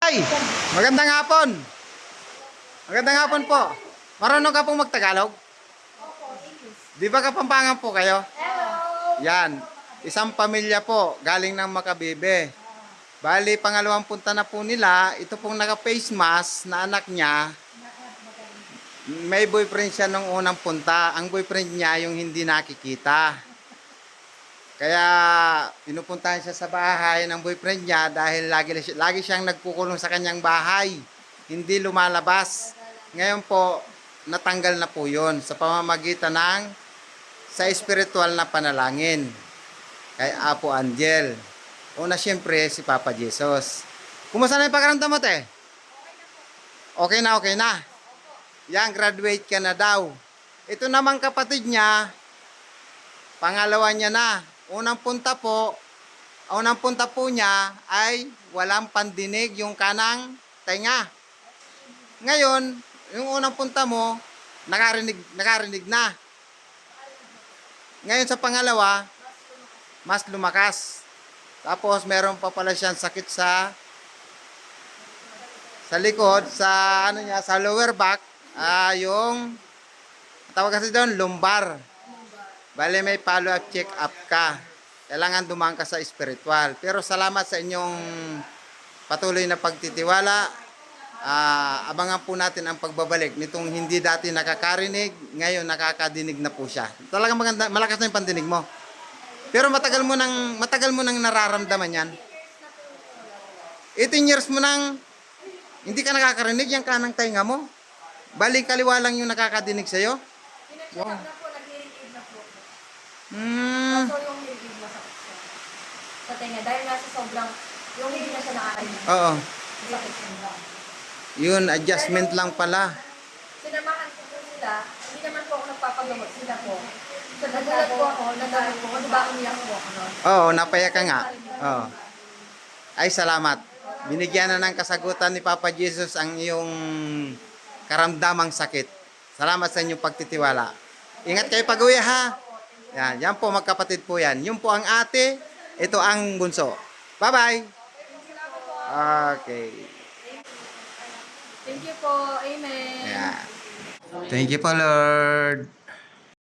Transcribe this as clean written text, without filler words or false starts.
Ay, magandang hapon. Magandang hapon po. Marunong ka pong magtagalog? Di ba Kapampangan po kayo? Yan. Isang pamilya po, galing ng Makabibe. Bali, pangalawang punta na po nila, ito pong naka-face mask na anak niya, may boyfriend siya nung unang punta. Ang boyfriend niya yung hindi nakikita. Kaya pinupuntahan siya sa bahay ng boyfriend niya dahil lagi siyang nagkukulong sa kanyang bahay. Hindi lumalabas. Ngayon po, natanggal na po yun sa pamamagitan ng sa espiritual na panalangin kay Apo Angel. Una siyempre si Papa Jesus. Kumusta na yung pakiramdam mo, te? Okay na, okay na. Yan, graduate ka na daw. Ito namang kapatid niya, pangalawa niya na. Unang punta po niya ay walang pandinig yung kanang tenga. Ngayon, yung unang punta mo, nakarinig na. Ngayon sa pangalawa, mas lumakas. Tapos meron pa pala siyang sakit sa likod, sa ano niya, sa lower back, yung tawag kasi doon lumbar. Bale may follow-up check-up ka. Kailangan dumaan ka sa spiritual. Pero salamat sa inyong patuloy na pagtitiwala. Abangan po natin ang pagbabalik nitong hindi dati nakakarinig, ngayon nakakadinig na po siya. Talagang maganda, malakas na yung pandinig mo. Pero matagal mo nang nararamdaman yan. 18 years mo nang hindi ka nakakarinig, yung kanang tainga mo. Bali kaliwa lang yung nakakadinig sa'yo. Wow. So yung hindi masakit siya sa tenga dahil nasa sobrang yung hindi na siya nakakarinig. Oo. Sakit siya. Yun, adjustment lang pala. Sinamahan ko po sila, hindi naman po ako nagpapagamot sila po. So nagulat po ako, nagalit po ako, diba umiyak po ako noon? Oo, napaya ka nga. Oo. Ay, salamat. Binigyan na ng kasagutan ni Papa Jesus ang iyong karamdamang sakit. Salamat sa inyong pagtitiwala. Ingat kayo pag-uwi ha. Yan po magkapatid po yan. Yun po ang ate, ito ang bunso. Bye-bye. Okay. Thank you po. Amen. Yeah. Thank you po, Lord.